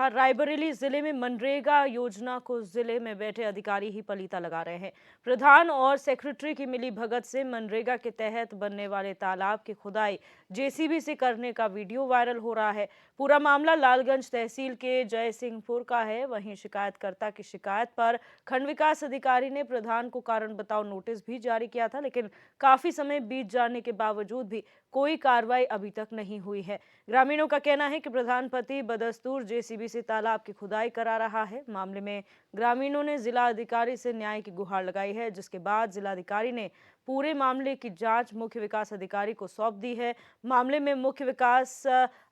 जहां रायबरेली जिले में मनरेगा योजना को जिले में बैठे अधिकारी ही पलीता लगा रहे हैं। प्रधान और सेक्रेटरी की मिली भगत से मनरेगा के तहत बनने वाले तालाब की खुदाई जेसीबी से करने का वीडियो वायरल हो रहा है। पूरा मामला लालगंज तहसील के जय सिंहपुर का है। वहीं शिकायतकर्ता की शिकायत पर खंड विकास अधिकारी ने प्रधान को कारण बताओ नोटिस भी जारी किया था, लेकिन काफी समय बीत जाने के बावजूद भी कोई कार्रवाई अभी तक नहीं हुई है। ग्रामीणों का कहना है कि प्रधान पति बदस्तूर जेसीबी से तालाब की खुदाई करा रहा है। मामले में ग्रामीणों ने जिला अधिकारी से न्याय की गुहार लगाई है, जिसके बाद जिलाधिकारी ने पूरे मामले की जांच मुख्य विकास अधिकारी को सौंप दी है। मामले में मुख्य विकास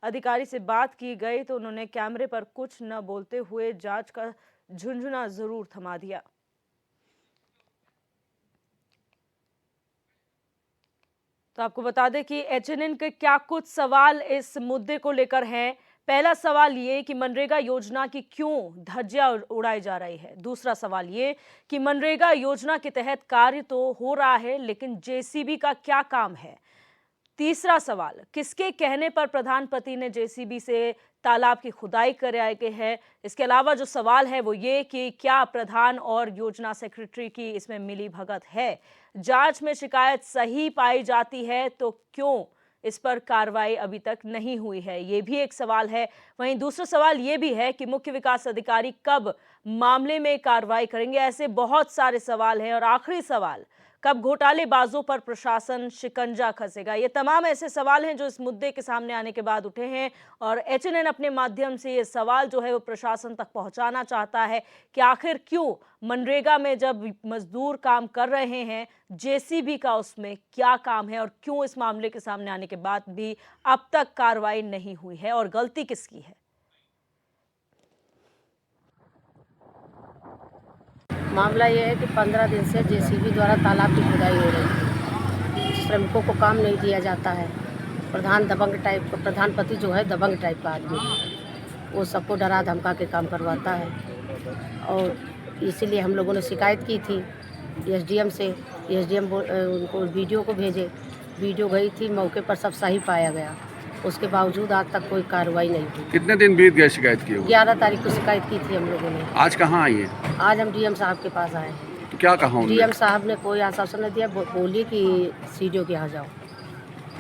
अधिकारी से बात की गई तो उन्होंने कैमरे पर कुछ न बोलते हुए जांच का झुंझुना जरूर थमा दिया। तो आपको बता दें कि एचएनएन के क्या कुछ सवाल इस मुद्दे को लेकर हैं। पहला सवाल ये कि मनरेगा योजना की क्यों धज्जियां उड़ाई जा रही है। दूसरा सवाल ये कि मनरेगा योजना के तहत कार्य तो हो रहा है, लेकिन जेसीबी का क्या काम है। तीसरा सवाल, किसके कहने पर प्रधान पति ने जेसीबी से तालाब की खुदाई कराई है। इसके अलावा जो सवाल है वो ये कि क्या प्रधान और योजना सेक्रेटरी की इसमें मिली भगत है। जांच में शिकायत सही पाई जाती है तो क्यों इस पर कार्रवाई अभी तक नहीं हुई है, ये भी एक सवाल है। वहीं दूसरा सवाल ये भी है कि मुख्य विकास अधिकारी कब मामले में कार्रवाई करेंगे। ऐसे बहुत सारे सवाल हैं। और आखिरी सवाल, कब घोटालेबाजों पर प्रशासन शिकंजा कसेगा। ये तमाम ऐसे सवाल हैं जो इस मुद्दे के सामने आने के बाद उठे हैं और एचएनएन अपने माध्यम से ये सवाल जो है वो प्रशासन तक पहुंचाना चाहता है कि आखिर क्यों मनरेगा में जब मजदूर काम कर रहे हैं, जेसीबी का उसमें क्या काम है और क्यों इस मामले के सामने आने के बाद भी अब तक कार्रवाई नहीं हुई है और गलती किसकी है। मामला ये है कि 15 दिन से जेसीबी द्वारा तालाब की खुदाई हो रही है। श्रमिकों को काम नहीं दिया जाता है। प्रधान दबंग टाइप का, प्रधान पति जो है दबंग टाइप का आदमी है। वो सबको डरा धमका के काम करवाता है और इसीलिए हम लोगों ने शिकायत की थी एसडीएम से। एसडीएम उनको वीडियो को भेजे, वीडियो गई थी, मौके पर सब सही पाया गया। उसके बावजूद आज तक कोई कार्रवाई नहीं हुई। कितने दिन बीत गए शिकायत किए हुए? 11 तारीख को शिकायत की थी हम लोगों ने। आज कहाँ आई है? आज हम डीएम साहब के पास आए। तो क्या कहा उन्होंने? डीएम साहब ने कोई आश्वासन नहीं दिया, बोली कि सीडीओ के यहाँ जाओ।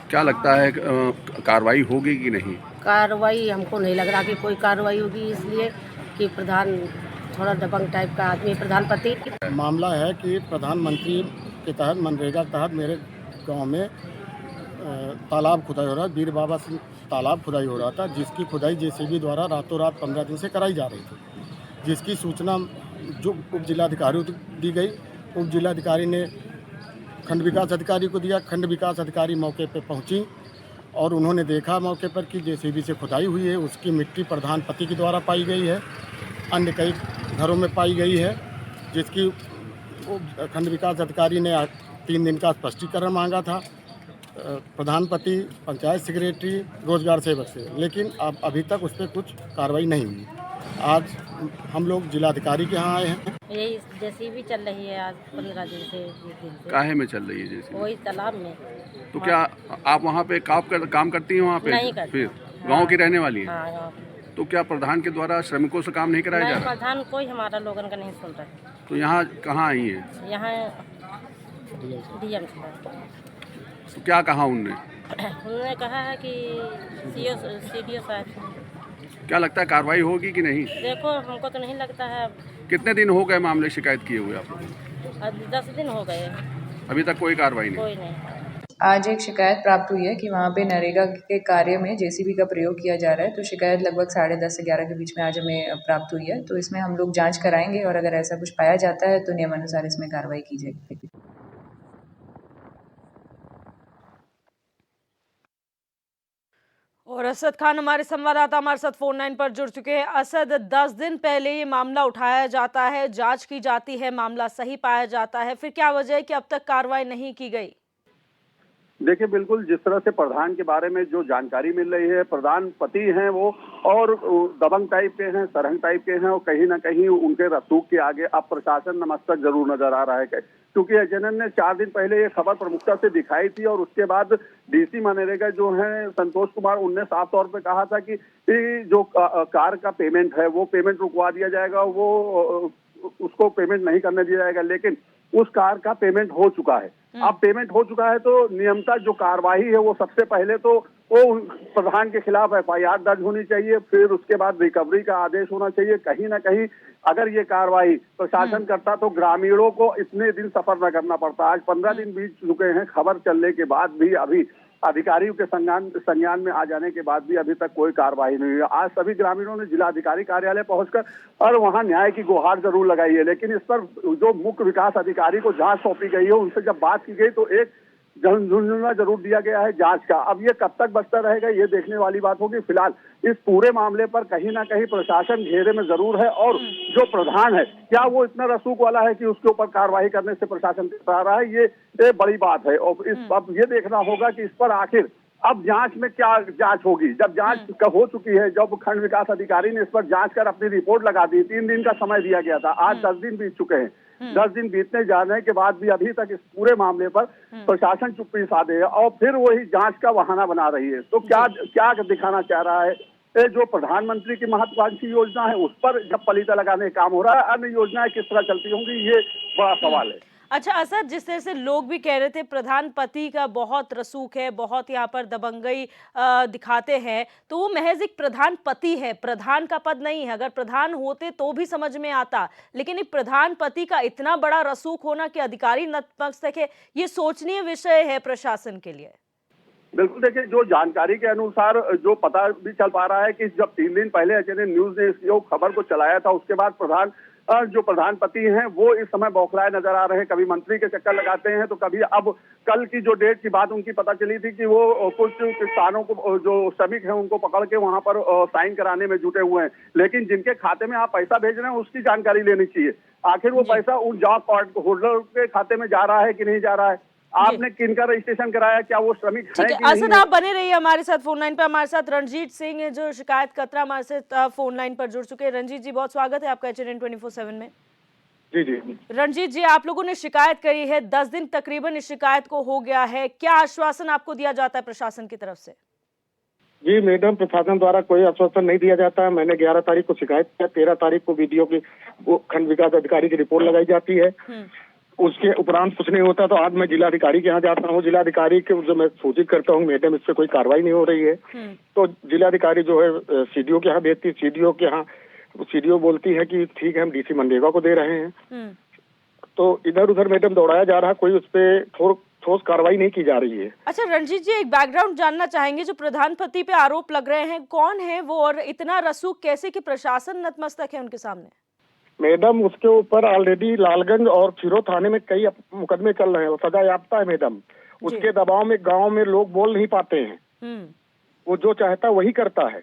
क्या लगता है कार्रवाई होगी कि नहीं? कार्रवाई हमको नहीं लग रहा कि कोई कार्रवाई होगी, इसलिए कि प्रधान थोड़ा दबंग टाइप का आदमी, प्रधानपति। मामला है कि प्रधानमंत्री के तहत मनरेगा के तहत मेरे गांव में तालाब खुदाई हो रहा है। वीर बाबा सिंह तालाब खुदाई हो रहा था, जिसकी खुदाई जेसीबी द्वारा रातों रात 15 दिन से कराई जा रही थी, जिसकी सूचना जो उप जिलाधिकारी को दी गई। उप जिलाधिकारी ने खंड विकास अधिकारी को दिया। खंड विकास अधिकारी मौके पर पहुंची और उन्होंने देखा मौके पर कि जेसीबी से खुदाई हुई है। उसकी मिट्टी प्रधान पति के द्वारा पाई गई है, अन्य कई घरों में पाई गई है, जिसकी खंड विकास अधिकारी ने 3 दिन का स्पष्टीकरण मांगा था प्रधानपति, पंचायत सेक्रेटरी, रोजगार सेवक से, लेकिन अब अभी तक उस पर कुछ कार्रवाई नहीं हुई। आज हम लोग जिलाधिकारी के यहाँ आए हैं। यही जेसीबी चल रही है आज 15 दिन से, 20 दिन से। काहे में चल रही है जैसे? वही तालाब में। तो क्या आप वहाँ पे काम करती हैं वहाँ पे? नहीं करती। फिर गांव की रहने वाली है? हाँ, गाँव। तो क्या प्रधान के द्वारा श्रमिकों से काम नहीं कराया जा रहा? प्रधान कोई हमारा लोगन का नहीं सुन रहा है। तो यहाँ कहाँ आई है? यहाँ डीएम तो क्या कहा उनने? उन्होंने कहा है कि सीडीओ साहब। क्या लगता है कार्रवाई होगी कि नहीं? देखो, हमको तो नहीं लगता है। कितने दिन हो गए मामले शिकायत किए हुए आप लोग? अब 10 दिन हो गए, अभी तक कोई कार्रवाई नहीं? कोई नहीं। आज एक शिकायत प्राप्त हुई है कि वहाँ पे नरेगा के कार्य में जेसीबी का प्रयोग किया जा रहा है। तो शिकायत लगभग 10:30 से 11 के बीच में आज हमें प्राप्त हुई है। तो इसमें हम लोग जांच कराएंगे और अगर ऐसा कुछ पाया जाता है तो नियमानुसार इसमें कार्रवाई की जाएगी। और असद खान हमारे संवाददाता हमारे साथ फोन लाइन पर जुड़ चुके हैं। असद, 10 दिन पहले ये मामला उठाया जाता है, जांच की जाती है, मामला सही पाया जाता है, फिर क्या वजह है कि अब तक कार्रवाई नहीं की गई? देखिए, बिल्कुल जिस तरह से प्रधान के बारे में जो जानकारी मिल रही है, प्रधान पति हैं वो, और दबंग टाइप के हैं, सरहंग टाइप के हैं, और कहीं ना कहीं उनके रसूख के आगे अब प्रशासन नतमस्तक जरूर नजर आ रहा है। क्योंकि एजेएनएन ने 4 दिन पहले ये खबर प्रमुखता से दिखाई थी, और उसके बाद डीसी मनरेगा जो है संतोष कुमार, उनने साफ तौर पे कहा था कि जो कार का पेमेंट है वो पेमेंट रुकवा दिया जाएगा, वो उसको पेमेंट नहीं करने दिया जाएगा। लेकिन उस कार का पेमेंट हो चुका है। अब पेमेंट हो चुका है तो नियमता जो कार्रवाई है वो सबसे पहले तो वो प्रधान के खिलाफ एफआईआर दर्ज होनी चाहिए, फिर उसके बाद रिकवरी का आदेश होना चाहिए। कहीं ना कहीं अगर ये कार्रवाई प्रशासन करता तो ग्रामीणों को इतने दिन सफर न करना पड़ता। आज 15 दिन बीत चुके हैं, खबर चलने के बाद भी अभी अधिकारियों के संज्ञान में आ जाने के बाद भी अभी तक कोई कार्रवाई नहीं हुई। आज सभी ग्रामीणों ने जिलाधिकारी कार्यालय पहुंचकर और वहां न्याय की गुहार जरूर लगाई है, लेकिन इस पर जो मुख्य विकास अधिकारी को जांच सौंपी गई है, उनसे जब बात की गई तो एक झुंझुना जरूर दिया गया है जांच का। अब ये कब तक बचता रहेगा ये देखने वाली बात होगी। फिलहाल इस पूरे मामले पर कहीं ना कहीं प्रशासन घेरे में जरूर है, और जो प्रधान है क्या वो इतना रसूख वाला है कि उसके ऊपर कार्रवाई करने से प्रशासन कतरा रहा है, ये बड़ी बात है। और अब ये देखना होगा कि इस पर आखिर अब जांच में क्या जांच होगी। जब जांच हो चुकी है, जब खंड विकास अधिकारी ने इस पर जांच कर अपनी रिपोर्ट लगा दी, 3 दिन का समय दिया गया था, आज 10 दिन बीत चुके हैं। 10 दिन बीतने जाने के बाद भी अभी तक इस पूरे मामले पर प्रशासन चुप्पी साधे है और फिर वही जांच का बहाना बना रही है। तो क्या दिखाना चाह रहा है? ये जो प्रधानमंत्री की महत्वाकांक्षी योजना है उस पर जब पलीता लगाने का काम हो रहा है, अन्य योजनाएं किस तरह चलती होंगी, ये बड़ा सवाल है। अच्छा असद, जिस तरह से लोग भी कह रहे थे प्रधान पति का बहुत रसूख है, बहुत यहाँ पर दबंगई दिखाते हैं, तो वो महज एक प्रधान पति है, प्रधान का पद नहीं है। अगर प्रधान होते तो भी समझ में आता, लेकिन एक प्रधान पति का इतना बड़ा रसूख होना कि अधिकारी नतमस्तक है, ये सोचनीय विषय है प्रशासन के लिए। बिल्कुल, देखिए जो जानकारी के अनुसार जो पता भी चल पा रहा है कि जब 3 दिन पहले एचएनएन न्यूज ने इस खबर को चलाया था, उसके बाद जो प्रधानपति हैं वो इस समय बौखलाए नजर आ रहे हैं। कभी मंत्री के चक्कर लगाते हैं तो कभी अब कल की जो डेट की बात उनकी पता चली थी कि वो कुछ किसानों को, जो श्रमिक हैं उनको पकड़ के वहां पर साइन कराने में जुटे हुए हैं, लेकिन जिनके खाते में आप पैसा भेज रहे हैं उसकी जानकारी लेनी चाहिए। आखिर वो पैसा उन जॉब कार्ड होल्डर के खाते में जा रहा है कि नहीं जा रहा है, आपने किनका रजिस्ट्रेशन कराया, क्या वो श्रमिक है कि नहीं? असद, आप बने रहिए हमारे साथ फोन लाइन पे। हमारे साथ रणजीत सिंह है जो शिकायत कतरा हमारे साथ फोन लाइन पर जुड़ चुके हैं। रणजीत जी, बहुत स्वागत है आपका एचएनएन 24/7 में। जी जी रणजीत जी, आप लोगों ने शिकायत करी है, 10 दिन तकरीबन इस शिकायत को हो गया है, क्या आश्वासन आपको दिया जाता है प्रशासन की तरफ से? जी मैडम, प्रशासन द्वारा कोई आश्वासन नहीं दिया जाता है। मैंने 11 तारीख को शिकायत किया, 13 तारीख को वीडियो की खंड विकास अधिकारी की रिपोर्ट लगाई जाती है, उसके उपरांत कुछ नहीं होता। तो आज मैं जिलाधिकारी के यहाँ जाता हूँ, जिलाधिकारी के जो मैं सूचित करता हूँ मैडम इस पे कोई कार्रवाई नहीं हो रही है, तो जिलाधिकारी जो है सीडीओ के यहाँ भेजती, सीडीओ के यहाँ सीडीओ बोलती है कि ठीक है हम डीसी मनरेगा को दे रहे हैं। तो इधर उधर मैडम दौड़ाया जा रहा है, कोई उस पर ठोस कार्रवाई नहीं की जा रही है। अच्छा रणजीत जी, एक बैकग्राउंड जानना चाहेंगे, जो प्रधानपति पे आरोप लग रहे हैं, कौन है वो और इतना रसूख कैसे कि प्रशासन नतमस्तक है उनके सामने? मैडम उसके ऊपर ऑलरेडी लालगंज और फिरो थाने में कई मुकदमे चल रहे हैं, वो सजा याफ्ता है मैडम। उसके दबाव में गांव में लोग बोल नहीं पाते हैं, वो जो चाहता वही करता है।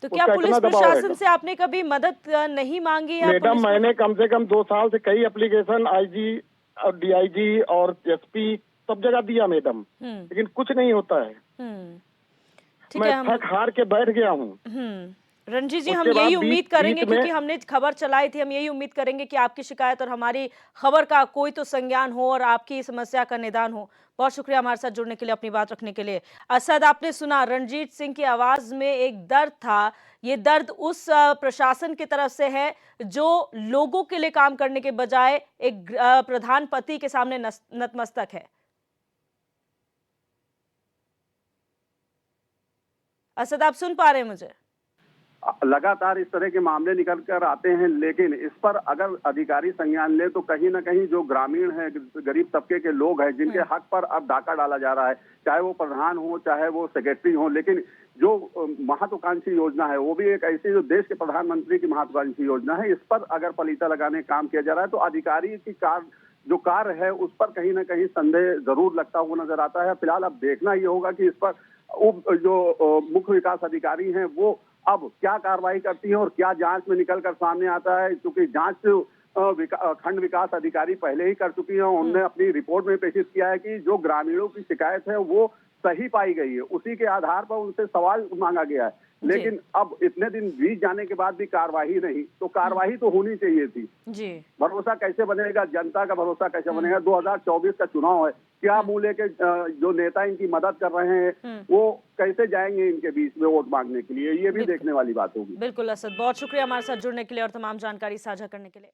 तो क्या पुलिस प्रशासन से आपने कभी मदद नहीं मांगी है? मैडम मैंने कम से कम 2 साल से कई एप्लीकेशन आईजी और डीआईजी और एसपी सब जगह दिया मैडम, लेकिन कुछ नहीं होता है। मैं थक हार के बैठ गया हूँ। रणजीत जी, हम यही उम्मीद करेंगे, क्योंकि हमने खबर चलाई थी, हम यही उम्मीद करेंगे कि आपकी शिकायत और हमारी खबर का कोई तो संज्ञान हो और आपकी समस्या का निदान हो। बहुत शुक्रिया हमारे साथ जुड़ने के लिए, अपनी बात रखने के लिए। असद, आपने सुना रणजीत सिंह की आवाज में एक दर्द था, ये दर्द उस प्रशासन की तरफ से है जो लोगों के लिए काम करने के बजाय एक प्रधान पति के सामने नतमस्तक है। असद, आप सुन पा रहे हैं मुझे? लगातार इस तरह के मामले निकल कर आते हैं, लेकिन इस पर अगर अधिकारी संज्ञान ले तो कहीं ना कहीं जो ग्रामीण है, गरीब तबके के लोग हैं, जिनके हक पर अब डाका डाला जा रहा है, चाहे वो प्रधान हो चाहे वो सेक्रेटरी हो, लेकिन जो महत्वाकांक्षी योजना है वो भी एक ऐसी जो देश के प्रधानमंत्री की महत्वाकांक्षी योजना है, इस पर अगर पलीता लगाने का काम किया जा रहा है तो अधिकारी की जो कार्य है उस पर कहीं ना कहीं संदेह जरूर लगता हुआ नजर आता है। फिलहाल अब देखना ये होगा कि इस पर जो मुख्य विकास अधिकारी हैं वो अब क्या कार्रवाई करती है और क्या जांच में निकल कर सामने आता है, क्योंकि जांच खंड विकास अधिकारी पहले ही कर चुकी हैं। उन्होंने अपनी रिपोर्ट में पेश किया है कि जो ग्रामीणों की शिकायत है वो सही पाई गई है, उसी के आधार पर उनसे सवाल मांगा गया है। लेकिन अब इतने दिन बीत जाने के बाद भी कार्रवाई नहीं, तो कार्रवाई तो होनी चाहिए थी। जी। भरोसा कैसे बनेगा, जनता का भरोसा कैसे बनेगा? 2024 का चुनाव है, क्या मुंह लेके जो नेता इनकी मदद कर रहे हैं वो कैसे जाएंगे इनके बीच में वोट मांगने के लिए? ये भी देखने वाली बात होगी। बिल्कुल असद, बहुत शुक्रिया हमारे साथ जुड़ने के लिए और तमाम जानकारी साझा करने के लिए।